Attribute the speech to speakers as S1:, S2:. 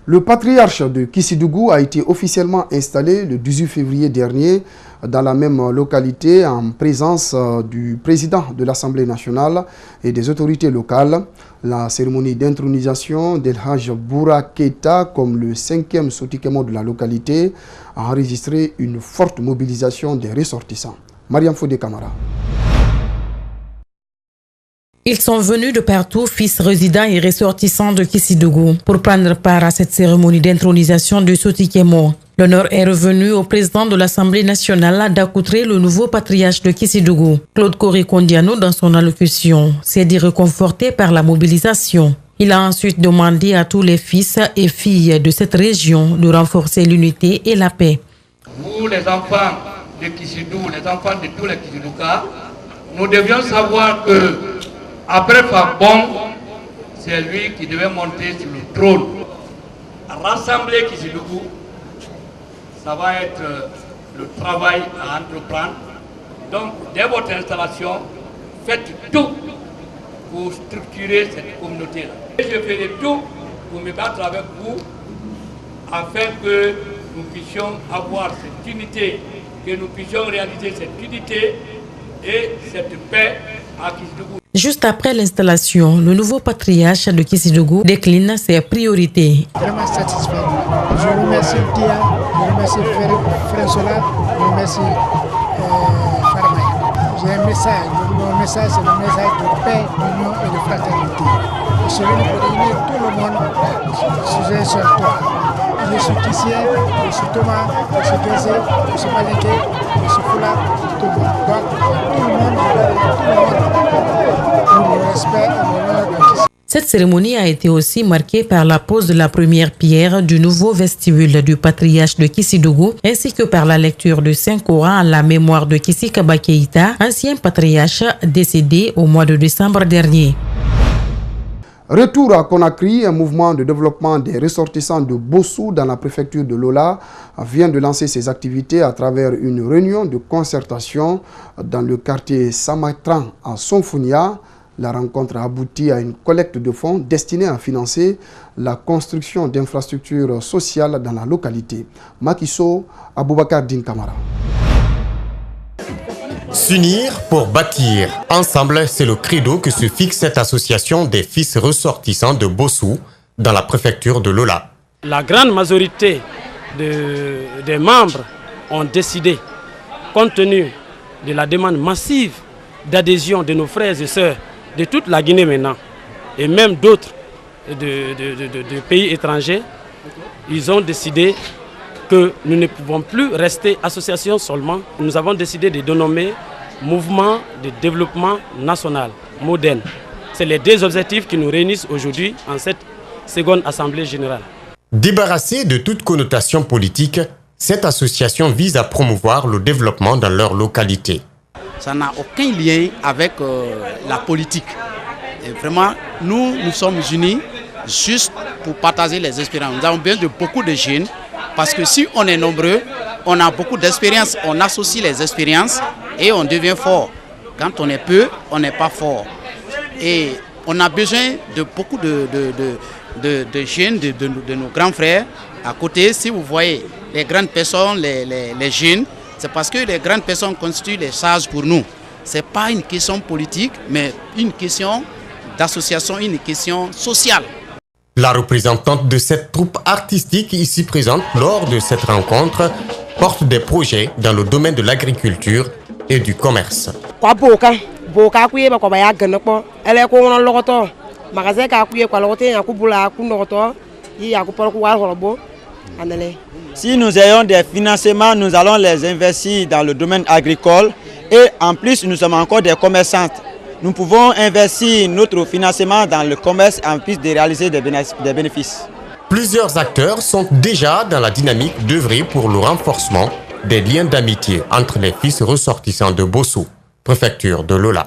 S1: Le patriarche de Kissidougou a été officiellement installé le 18 février dernier dans la même localité en présence du président de l'Assemblée nationale et des autorités locales. La cérémonie d'intronisation d'El Hadj Boura Keita comme le 5e Sotikemo de la localité a enregistré une forte mobilisation des ressortissants. Mariam Fodé Kamara.
S2: Ils sont venus de partout, fils résidents et ressortissants de Kissidougou, pour prendre part à cette cérémonie d'intronisation du Sotikemo. L'honneur est revenu au président de l'Assemblée nationale d'accoutrer le nouveau patriarche de Kissidougou. Claude Korikondiano, dans son allocution, s'est dit réconforté par la mobilisation. Il a ensuite demandé à tous les fils et filles de cette région de renforcer l'unité et la paix.
S3: Vous, les enfants de Kissidougou, les enfants de tous les Kissidoukas, nous devions savoir que après Fabon, c'est lui qui devait monter sur le trône. Rassembler Kissidougou, ça va être le travail à entreprendre. Donc, dès votre installation, faites tout pour structurer cette communauté-là. Je ferai tout pour me battre avec vous afin que nous puissions avoir cette unité, que nous puissions réaliser cette unité et cette paix à Kissidougou.
S2: Juste après l'installation, le nouveau patriarche de Kissidougou décline ses priorités.
S4: Vraiment satisfait. Je remercie Dia, je remercie Frère Solar, je remercie Farmay. J'ai un message. Mon message, c'est le message de paix, d'union et de fraternité. Je suis venu pour réunir tout le monde sous un seul toit. Je suis Kissien, je suis Thomas, je suis Gazé, je suis Malinké, je suis Foula, tout le monde. Donc, tout le monde, pour le respect et l'honneur de Kissien.
S2: Cette cérémonie a été aussi marquée par la pose de la première pierre du nouveau vestibule du patriarche de Kissidougou, ainsi que par la lecture du Saint-Coran à la mémoire de Kissi Kaba Keita, ancien patriarche décédé au mois de décembre dernier.
S1: Retour à Conakry, un mouvement de développement des ressortissants de Bossou dans la préfecture de Lola vient de lancer ses activités à travers une réunion de concertation dans le quartier Samatran à Sonfounia. La rencontre a abouti à une collecte de fonds destinée à financer la construction d'infrastructures sociales dans la localité. Makiso Aboubakar Din Kamara.
S5: S'unir pour bâtir. Ensemble, c'est le credo que se fixe cette association des fils ressortissants de Bossou dans la préfecture de Lola.
S6: La grande majorité des membres ont décidé, compte tenu de la demande massive d'adhésion de nos frères et sœurs de toute la Guinée maintenant, et même d'autres de pays étrangers, ils ont décidé que nous ne pouvons plus rester association seulement. Nous avons décidé de dénommer Mouvement de développement national, moderne. C'est les deux objectifs qui nous réunissent aujourd'hui en cette seconde assemblée générale.
S5: Débarrassée de toute connotation politique, cette association vise à promouvoir le développement dans leur localité.
S7: Ça n'a aucun lien avec la politique. Et vraiment, nous sommes unis juste pour partager les expériences. Nous avons besoin de beaucoup de jeunes parce que si on est nombreux, on a beaucoup d'expérience, on associe les expériences et on devient fort. Quand on est peu, on n'est pas fort. Et on a besoin de beaucoup de jeunes, de nos grands frères. À côté, si vous voyez les grandes personnes, les jeunes, c'est parce que les grandes personnes constituent les charges pour nous. Ce n'est pas une question politique, mais une question d'association, une question sociale.
S5: La représentante de cette troupe artistique ici présente lors de cette rencontre porte des projets dans le domaine de l'agriculture et du commerce.
S8: Si nous ayons des financements, nous allons les investir dans le domaine agricole et en plus nous sommes encore des commerçantes. Nous pouvons investir notre financement dans le commerce en plus de réaliser des bénéfices.
S5: Plusieurs acteurs sont déjà dans la dynamique d'œuvrer pour le renforcement des liens d'amitié entre les fils ressortissants de Bossou, préfecture de Lola.